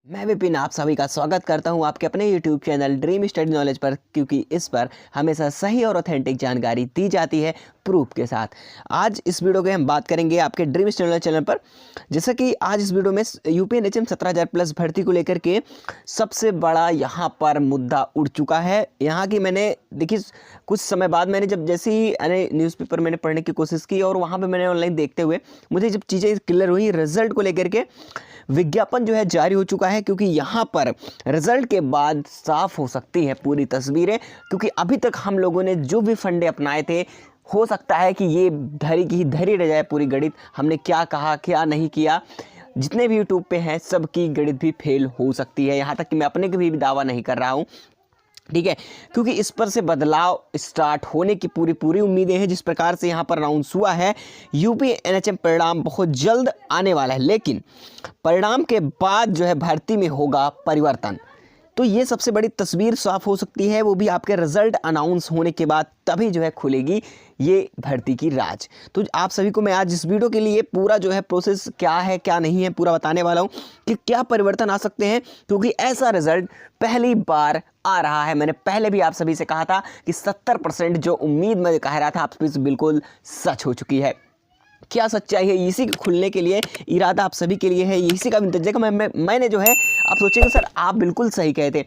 मैं विपिन आप सभी का स्वागत करता हूं आपके अपने YouTube channel dream study knowledge पर, क्योंकि इस पर हमेशा सही और ऑथेंटिक जानकारी दी जाती है प्रूफ के साथ। आज इस वीडियो के हम बात करेंगे आपके ड्रीम स्टडी नॉलेज चैनल पर, जैसा कि आज इस वीडियो में यूपीएनएचएम 17,000 प्लस भर्ती को लेकर के सबसे बड़ा यहाँ पर मुद्दा उड़ चुका है। यहाँ की मैंने देखिए कुछ समय बाद मैंने जब जैसे ही न्यूज़पेपर मैंने पढ़ने की कोशिश की और वहाँ पर मैंने ऑनलाइन देखते हुए मुझे जब चीज़ें क्लियर हुई, रिजल्ट को लेकर के विज्ञापन जो है जारी हो चुका है, क्योंकि यहाँ पर रिजल्ट के बाद साफ हो सकती है पूरी तस्वीरें। क्योंकि अभी तक हम लोगों ने जो भी फंडे अपनाए थे, हो सकता है कि ये धरी की धरी रह जाए पूरी गणित। हमने क्या कहा क्या नहीं किया, जितने भी यूट्यूब पे हैं सबकी गणित भी फेल हो सकती है। यहाँ तक कि मैं अपने को भी दावा नहीं कर रहा हूँ, ठीक है, क्योंकि इस पर से बदलाव स्टार्ट होने की पूरी उम्मीदें हैं। जिस प्रकार से यहाँ पर अनाउंस हुआ है, यूपीएनएचएम परिणाम बहुत जल्द आने वाला है, लेकिन परिणाम के बाद जो है भर्ती में होगा परिवर्तन। तो ये सबसे बड़ी तस्वीर साफ हो सकती है, वो भी आपके रिजल्ट अनाउंस होने के बाद, तभी जो है खुलेगी ये भर्ती की राज। तो आप सभी को मैं आज इस वीडियो के लिए पूरा जो है प्रोसेस क्या है क्या नहीं है पूरा बताने वाला हूँ कि क्या परिवर्तन आ सकते हैं, क्योंकि ऐसा रिजल्ट पहली बार आ रहा है। मैंने पहले भी आप सभी से कहा था कि 70% जो उम्मीद मैं कह रहा था आप सभी से बिल्कुल सच हो चुकी है। क्या सच्चाई है, इसी के खुलने के लिए इरादा आप सभी के लिए है, इसी का देखो मैंने जो है आप सोचेंगे सर आप बिल्कुल सही कहते।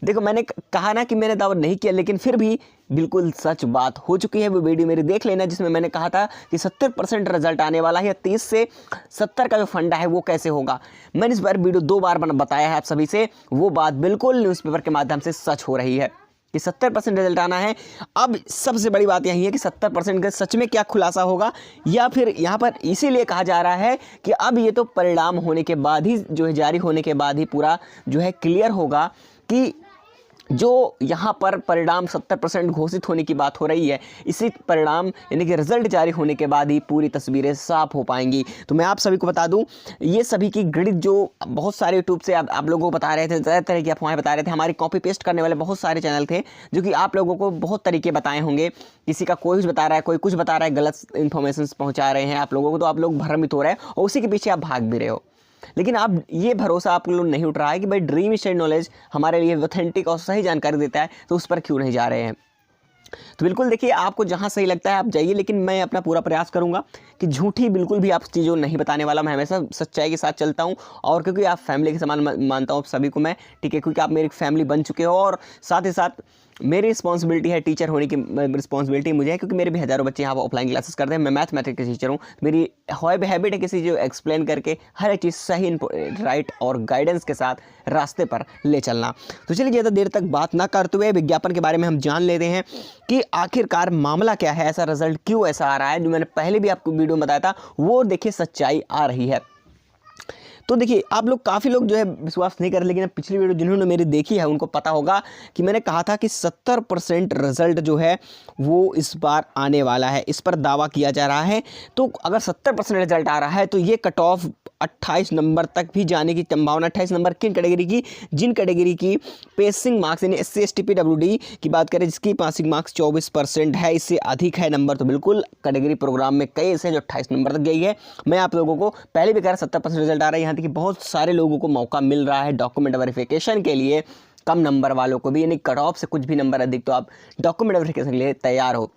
देखो मैंने कहा ना कि मैंने दावा नहीं किया, लेकिन फिर भी बिल्कुल सच बात हो चुकी है। वो वीडियो मेरी देख लेना जिसमें मैंने कहा था कि 70% रिजल्ट आने वाला है, या 30 से 70 का जो फंडा है वो कैसे होगा। मैंने इस बार वीडियो 2 बार बताया है आप सभी से, वो बात बिल्कुल न्यूज़पेपर के माध्यम से सच हो रही है कि 70% रिजल्ट आना है। अब सबसे बड़ी बात यही है कि 70% का सच में क्या खुलासा होगा, या फिर यहाँ पर इसीलिए कहा जा रहा है कि अब ये तो परिणाम होने के बाद ही जो है, जारी होने के बाद ही पूरा जो है क्लियर होगा कि जो यहाँ पर परिणाम 70% घोषित होने की बात हो रही है, इसी परिणाम यानी कि रिजल्ट जारी होने के बाद ही पूरी तस्वीरें साफ हो पाएंगी। तो मैं आप सभी को बता दूं, ये सभी की गणित जो बहुत सारे यूट्यूब से आप लोगों को बता रहे थे, ज़्यादा तरह की अफवाहें बता रहे थे, हमारी कॉपी पेस्ट करने वाले बहुत सारे चैनल थे जो कि आप लोगों को बहुत तरीके बताए होंगे। किसी का कोई कुछ बता रहा है, कोई कुछ बता रहा है, गलत इन्फॉर्मेशन पहुँचा रहे हैं आप लोगों को, तो आप लोग भ्रमित हो रहे हैं और उसी के पीछे आप भाग भी रहे हो। लेकिन आप ये भरोसा आप लोग नहीं उठ रहा है कि भाई ड्रीम स्टडी नॉलेज हमारे लिए ऑथेंटिक और सही जानकारी देता है, तो उस पर क्यों नहीं जा रहे हैं। तो बिल्कुल देखिए, आपको जहां सही लगता है आप जाइए, लेकिन मैं अपना पूरा प्रयास करूंगा कि झूठी बिल्कुल भी आप चीज़ों नहीं बताने वाला। मैं हमेशा सच्चाई के साथ चलता हूं, और क्योंकि आप फैमिली के समान मानता हूं सभी को मैं, ठीक है, क्योंकि आप मेरी फैमिली बन चुके हो, और साथ ही साथ मेरी रिस्पॉन्सिबिलिटी है, टीचर होने की रिस्पॉन्सिबिलिटी मुझे है, क्योंकि मेरे भी हज़ारों बच्चे यहाँ पर ऑफलाइन क्लासेस करते हैं। मैं मैथमेटिक्स का टीचर हूँ, मेरी हैबिट है किसी जो एक्सप्लेन करके हर एक चीज़ सही राइट और गाइडेंस के साथ रास्ते पर ले चलना। तो चलिए ज़्यादा देर तक बात ना करते हुए विज्ञापन के बारे में हम जान लेते हैं कि आखिरकार मामला क्या है, ऐसा रिजल्ट क्यों ऐसा आ रहा है। जो मैंने पहले भी आपको वीडियो में बताया था, वो देखिए सच्चाई आ रही है। तो देखिए, आप लोग काफ़ी लोग जो है विश्वास नहीं कर रहे, लेकिन पिछली वीडियो जिन्होंने मेरी देखी है उनको पता होगा कि मैंने कहा था कि 70% रिजल्ट जो है वो इस बार आने वाला है, इस पर दावा किया जा रहा है। तो अगर 70% रिजल्ट आ रहा है तो ये कट ऑफ 28 नंबर तक भी जाने की संभावना। 28 नंबर किन कैटेगरी की, जिन कैटेगरी की पासिंग मार्क्स यानी SC ST PWD की बात करें, जिसकी पासिंग मार्क्स 24% है, इससे अधिक है नंबर, तो बिल्कुल कैटेगरी प्रोग्राम में कई ऐसे हैं जो 28 नंबर तक गई है। मैं आप लोगों को पहले भी कह रहा 70% रिजल्ट आ रहा है, यहाँ तक कि बहुत सारे लोगों को मौका मिल रहा है डॉक्यूमेंट वेरिफिकेशन के लिए, कम नंबर वालों को भी, यानी कट ऑफ से कुछ भी नंबर अधिक, तो आप डॉक्यूमेंट वेरिफिकेशन के लिए तैयार हो।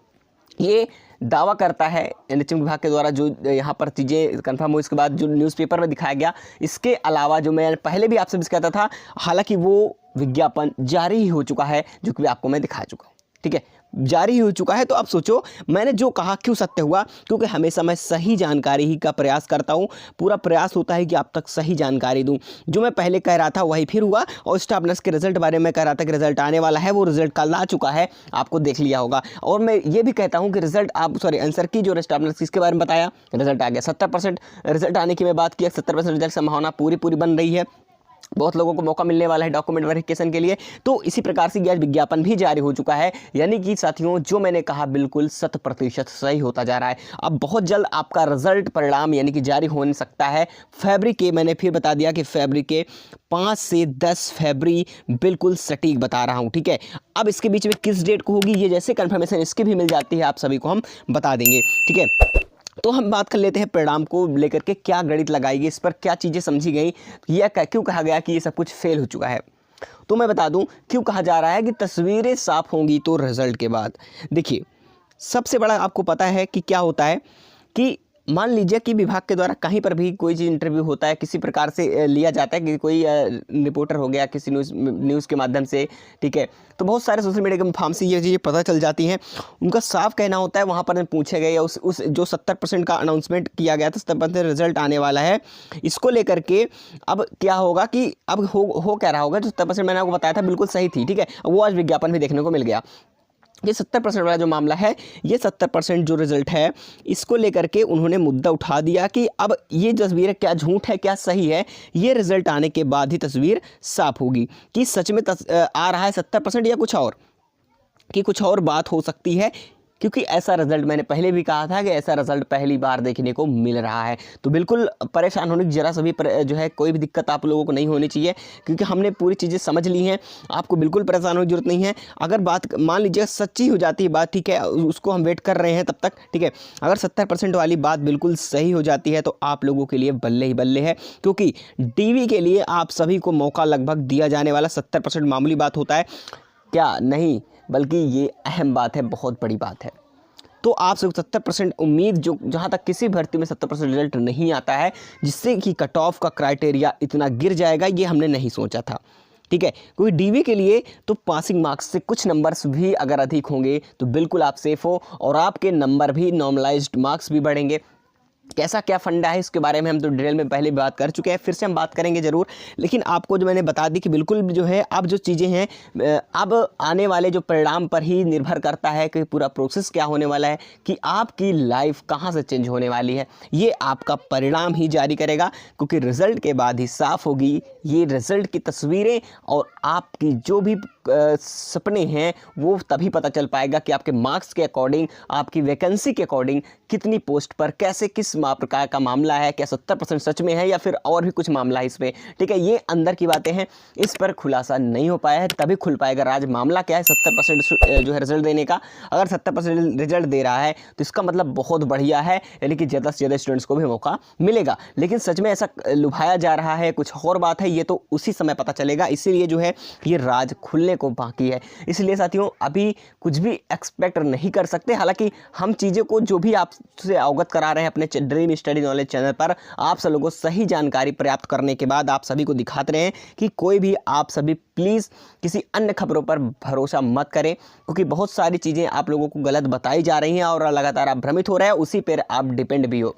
ये दावा करता है एनएचएम विभाग के द्वारा, जो यहाँ पर चीज़ें कंफर्म हो इसके बाद जो न्यूज़पेपर में दिखाया गया। इसके अलावा जो मैं पहले भी आपसे कहता था, हालांकि वो विज्ञापन जारी ही हो चुका है, जो कि आपको मैं दिखा चुका हूँ, ठीक है, जारी ही हो चुका है। तो अब सोचो मैंने जो कहा क्यों सत्य हुआ, क्योंकि हमेशा मैं सही जानकारी ही का प्रयास करता हूँ। पूरा प्रयास होता है कि आप तक सही जानकारी दूँ। जो मैं पहले कह रहा था वही फिर हुआ, और स्टाफ नर्स के रिजल्ट बारे में कह रहा था कि रिजल्ट आने वाला है, वो रिजल्ट कल आ चुका है, आपको देख लिया होगा। और मैं ये भी कहता हूँ कि रिजल्ट आंसर की जो स्टाफ नर्स इसके बारे में बताया, रिजल्ट आ गया। 70% रिजल्ट आने की मैं बात की, 70% रिजल्ट संभावना पूरी बन रही है। बहुत लोगों को मौका मिलने वाला है डॉक्यूमेंट वेरिफिकेशन के लिए। तो इसी प्रकार से यह विज्ञापन भी जारी हो चुका है, यानी कि साथियों जो मैंने कहा बिल्कुल 100% सही होता जा रहा है। अब बहुत जल्द आपका रिजल्ट परिणाम यानी कि जारी हो सकता है फरवरी के, मैंने फिर बता दिया कि फरवरी के 5 से 10 फरवरी बिल्कुल सटीक बता रहा हूँ, ठीक है। अब इसके बीच में किस डेट को होगी, ये जैसे कन्फर्मेशन इसकी भी मिल जाती है आप सभी को हम बता देंगे, ठीक है। तो हम बात कर लेते हैं परिणाम को लेकर के, क्या गणित लगाई गई, इस पर क्या चीज़ें समझी गई, या क्यों कहा गया कि ये सब कुछ फेल हो चुका है। तो मैं बता दूं क्यों कहा जा रहा है कि तस्वीरें साफ होंगी तो रिजल्ट के बाद। देखिए, सबसे बड़ा आपको पता है कि क्या होता है कि मान लीजिए कि विभाग के द्वारा कहीं पर भी कोई चीज़ इंटरव्यू होता है, किसी प्रकार से लिया जाता है कि कोई रिपोर्टर हो गया किसी न्यूज़ के माध्यम से, ठीक है, तो बहुत सारे सोशल मीडिया के प्लेटफॉर्म से ये चीज़ें पता चल जाती हैं। उनका साफ कहना होता है, वहाँ पर पूछे गए उस जो 70% का अनाउंसमेंट किया गया था, 70% रिजल्ट आने वाला है, इसको लेकर के अब क्या होगा कि अब हो क्या रहा होगा। जो 70% मैंने आपको बताया था बिल्कुल सही थी, ठीक है, वो आज विज्ञापन भी देखने को मिल गया। ये 70% वाला जो मामला है, ये 70% जो रिजल्ट है, इसको लेकर के उन्होंने मुद्दा उठा दिया कि अब ये तस्वीर क्या झूठ है क्या सही है, ये रिजल्ट आने के बाद ही तस्वीर साफ होगी कि सच में आ रहा है 70% या कुछ और, कि कुछ और बात हो सकती है। क्योंकि ऐसा रिजल्ट मैंने पहले भी कहा था कि ऐसा रिजल्ट पहली बार देखने को मिल रहा है। तो बिल्कुल परेशान होने की जरा सा भी जो है कोई भी दिक्कत आप लोगों को नहीं होनी चाहिए, क्योंकि हमने पूरी चीज़ें समझ ली हैं। आपको बिल्कुल परेशान होने की जरूरत नहीं है। अगर बात मान लीजिए सच्ची हो जाती है बात, ठीक है, उसको हम वेट कर रहे हैं तब तक, ठीक है। अगर 70% वाली बात बिल्कुल सही हो जाती है तो आप लोगों के लिए बल्ले ही बल्ले है, क्योंकि डीवी के लिए आप सभी को मौका लगभग दिया जाने वाला। 70% मामूली बात होता है क्या? नहीं, बल्कि ये अहम बात है, बहुत बड़ी बात है। तो आप सब 70% उम्मीद, जो जहाँ तक किसी भर्ती में 70% रिजल्ट नहीं आता है जिससे कि कट ऑफ का क्राइटेरिया इतना गिर जाएगा, ये हमने नहीं सोचा था, ठीक है। क्योंकि डीवी के लिए तो पासिंग मार्क्स से कुछ नंबर्स भी अगर अधिक होंगे तो बिल्कुल आप सेफ हो, और आपके नंबर भी नॉर्मलाइज्ड मार्क्स भी बढ़ेंगे। कैसा क्या फंडा है इसके बारे में हम तो डिटेल में पहले बात कर चुके हैं, फिर से हम बात करेंगे ज़रूर। लेकिन आपको जो मैंने बता दी कि बिल्कुल जो है अब जो चीज़ें हैं अब आने वाले जो परिणाम पर ही निर्भर करता है कि पूरा प्रोसेस क्या होने वाला है, कि आपकी लाइफ कहाँ से चेंज होने वाली है, ये आपका परिणाम ही जारी करेगा। क्योंकि रिज़ल्ट के बाद ही साफ़ होगी ये रिज़ल्ट की तस्वीरें, और आपकी जो भी सपने हैं वो तभी पता चल पाएगा कि आपके मार्क्स के अकॉर्डिंग, आपकी वैकेंसी के अकॉर्डिंग कितनी पोस्ट पर कैसे किस प्रकार का मामला है, क्या 70% सच में है या फिर और भी कुछ मामला है इसमें, ठीक है। ये अंदर की बातें हैं, इस पर खुलासा नहीं हो पाया है, तभी खुल पाएगा राज। मामला क्या है 70% जो है रिजल्ट देने का। अगर 70% रिजल्ट दे रहा है तो इसका मतलब बहुत बढ़िया है, यानी कि ज़्यादा से ज़्यादा स्टूडेंट्स को भी मौका मिलेगा। लेकिन सच में ऐसा लुभाया जा रहा है, कुछ और बात है, ये तो उसी समय पता चलेगा। इसीलिए जो है ये राज खुलने को बाकी है। इसलिए साथियों अभी कुछ भी एक्सपेक्ट नहीं कर सकते। हालांकि हम चीज़ें को जो भी आपसे अवगत करा रहे हैं अपने ड्रीम स्टडी नॉलेज चैनल पर, आप सब लोगों को सही जानकारी प्राप्त करने के बाद आप सभी को दिखाते रहे हैं कि कोई भी आप सभी प्लीज़ किसी अन्य खबरों पर भरोसा मत करें, क्योंकि बहुत सारी चीज़ें आप लोगों को गलत बताई जा रही हैं और लगातार आप भ्रमित हो रहे हैं, उसी पर आप डिपेंड भी हो।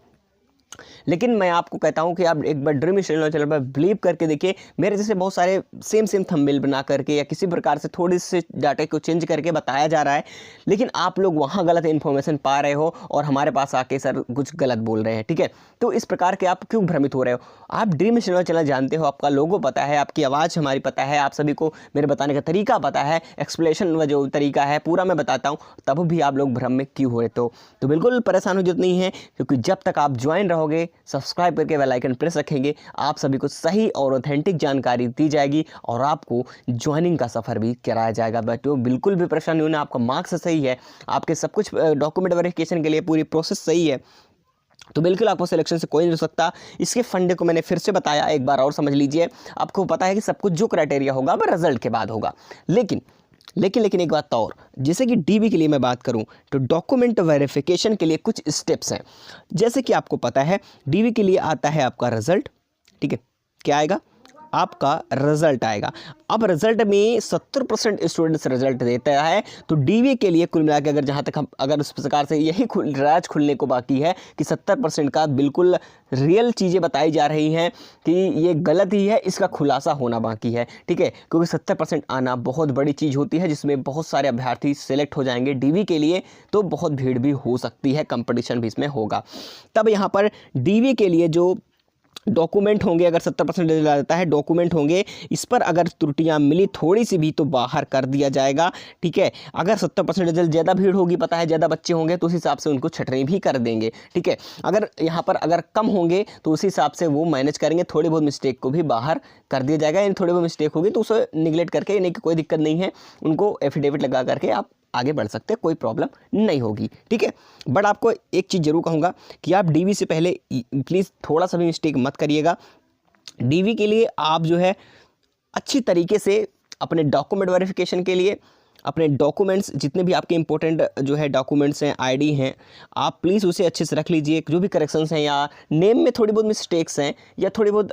लेकिन मैं आपको कहता हूं कि आप एक बार ड्रीम स्टडी नॉलेज चैनल पर बिलीव करके देखिए। मेरे जैसे बहुत सारे सेम थंबनेल बना करके या किसी प्रकार से थोड़ी सी डाटा को चेंज करके बताया जा रहा है, लेकिन आप लोग वहां गलत इन्फॉर्मेशन पा रहे हो और हमारे पास आके सर कुछ गलत बोल रहे हैं, ठीक है। तो इस प्रकार के आप क्यों भ्रमित हो रहे हो? आप ड्रीम स्टडी नॉलेज चैनल जानते हो, आपका लोगो पता है, आपकी आवाज़ हमारी पता है, आप सभी को मेरे बताने का तरीका पता है, एक्सप्लेनेशन का जो तरीका है पूरा मैं बताता हूँ, तब भी आप लोग भ्रम में क्यों हो रहे? तो बिल्कुल परेशान हो जरूरत नहीं है, क्योंकि जब तक आप ज्वाइन रहोगे, सब्सक्राइब करके बेल आइकन प्रेस रखेंगे, आप सभी को सही और ऑथेंटिक जानकारी दी जाएगी और आपको ज्वाइनिंग का सफ़र भी कराया जाएगा। बच्चों बिल्कुल भी परेशान नहीं होना, आपका मार्क्स सही है, आपके सब कुछ डॉक्यूमेंट वेरिफिकेशन के लिए पूरी प्रोसेस सही है, तो बिल्कुल आपको सिलेक्शन से कोई नहीं रोक सकता। इसके फंडे को मैंने फिर से बताया, एक बार और समझ लीजिए। आपको पता है कि सब कुछ जो क्राइटेरिया होगा वह रिजल्ट के बाद होगा। लेकिन एक बात और, जैसे कि डीवी के लिए मैं बात करूं तो डॉक्यूमेंट वेरिफिकेशन के लिए कुछ स्टेप्स हैं। जैसे कि आपको पता है डीवी के लिए आता है आपका रिजल्ट, ठीक है, क्या आएगा? आपका रिजल्ट आएगा। अब रिजल्ट में 70% स्टूडेंट्स रिजल्ट देता है, तो डीवी के लिए कुल मिला के अगर जहाँ तक हम अगर उस प्रकार से यही राज खुलने को बाकी है कि 70% का बिल्कुल रियल चीज़ें बताई जा रही हैं कि ये गलत ही है, इसका खुलासा होना बाकी है, ठीक है। क्योंकि 70% आना बहुत बड़ी चीज़ होती है, जिसमें बहुत सारे अभ्यर्थी सेलेक्ट हो जाएंगे डीवी के लिए, तो बहुत भीड़ भी हो सकती है, कंपटीशन भी इसमें होगा। तब यहाँ पर डीवी के लिए जो डॉक्यूमेंट होंगे, अगर 70% रिजल्ट आता है, डॉक्यूमेंट होंगे, इस पर अगर त्रुटियां मिली थोड़ी सी भी तो बाहर कर दिया जाएगा, ठीक है। अगर 70% रिजल्ट ज़्यादा भीड़ होगी, पता है ज़्यादा बच्चे होंगे, तो उस हिसाब से उनको छटनी भी कर देंगे, ठीक है। अगर यहाँ पर अगर कम होंगे तो उस हिसाब से वो मैनेज करेंगे, थोड़ी बहुत मिस्टेक को भी बाहर कर दिया जाएगा। यानी थोड़ी बहुत मिस्टेक होगी तो उसे निगलेक्ट करके, यानी कि कोई दिक्कत नहीं है, उनको एफिडेविट लगा करके आप आगे बढ़ सकते हैं, कोई प्रॉब्लम नहीं होगी, ठीक है। बट आपको एक चीज़ ज़रूर कहूँगा कि आप डीवी से पहले प्लीज़ थोड़ा सा भी मिस्टेक मत करिएगा। डीवी के लिए आप जो है अच्छी तरीके से अपने डॉक्यूमेंट वेरिफिकेशन के लिए अपने डॉक्यूमेंट्स जितने भी आपके इंपॉर्टेंट जो है डॉक्यूमेंट्स हैं, आईडी हैं, आप प्लीज़ उसे अच्छे से रख लीजिए। जो भी करेक्शंस हैं या नेम में थोड़ी बहुत मिस्टेक्स हैं या थोड़ी बहुत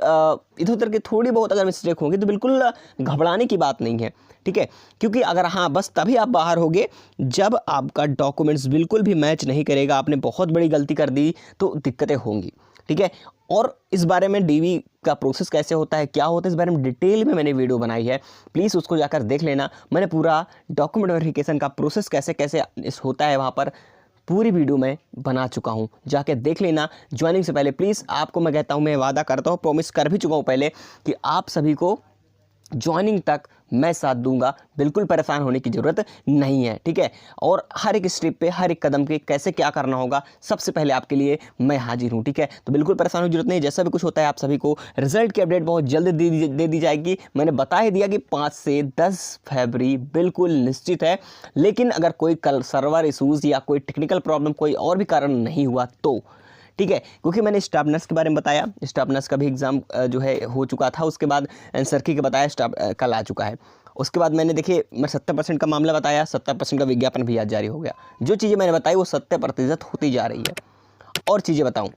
इधर उधर के थोड़ी बहुत अगर मिस्टेक होंगी तो बिल्कुल घबराने की बात नहीं है, ठीक है। क्योंकि अगर हाँ बस तभी आप बाहर होगे जब आपका डॉक्यूमेंट्स बिल्कुल भी मैच नहीं करेगा, आपने बहुत बड़ी गलती कर दी तो दिक्कतें होंगी, ठीक है। और इस बारे में डीवी का प्रोसेस कैसे होता है, क्या होता है, इस बारे में डिटेल में मैंने वीडियो बनाई है, प्लीज़ उसको जाकर देख लेना। मैंने पूरा डॉक्यूमेंट वेरिफिकेशन का प्रोसेस कैसे कैसे इस होता है वहाँ पर पूरी वीडियो में बना चुका हूँ, जाके देख लेना। ज्वाइनिंग से पहले प्लीज़ आपको मैं कहता हूँ, मैं वादा करता हूँ, प्रॉमिस कर भी चुका हूँ पहले कि आप सभी को ज्वाइनिंग तक मैं साथ दूंगा, बिल्कुल परेशान होने की ज़रूरत नहीं है, ठीक है। और हर एक स्टेप पे हर एक कदम पे कैसे क्या करना होगा सबसे पहले आपके लिए मैं हाजिर हूँ, ठीक है। तो बिल्कुल परेशान होने की जरूरत नहीं, जैसा भी कुछ होता है आप सभी को रिजल्ट की अपडेट बहुत जल्द दे दी जाएगी। मैंने बता ही दिया कि 5 से 10 फरवरी बिल्कुल निश्चित है। लेकिन अगर कोई कल सर्वर इशूज़ या कोई टेक्निकल प्रॉब्लम कोई और भी कारण नहीं हुआ तो ठीक है, क्योंकि मैंने स्टाफ नर्स के बारे में बताया, स्टाफ नर्स का भी एग्ज़ाम जो है हो चुका था। उसके बाद आंसर की के बताया स्टाफ कल आ चुका है। उसके बाद मैंने देखिए मैं 70% का मामला बताया, 70% का विज्ञापन भी आज जारी हो गया। जो चीज़ें मैंने बताई वो 70% होती जा रही है। और चीज़ें बताऊँ,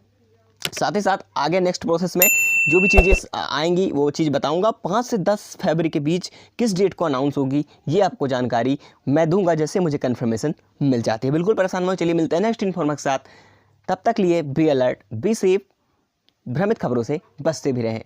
साथ ही साथ आगे नेक्स्ट प्रोसेस में जो भी चीज़ें आएंगी वो चीज़ बताऊंगा। 5 से 10 फरवरी के बीच किस डेट को अनाउंस होगी ये आपको जानकारी मैं दूंगा जैसे मुझे कन्फर्मेशन मिल जाती है। बिल्कुल परेशान मत, चलिए मिलते हैं नेक्स्ट इन्फॉर्मेशन के साथ। तब तक लिए बी अलर्ट, बी सेफ, भ्रमित खबरों से बचते भी रहें।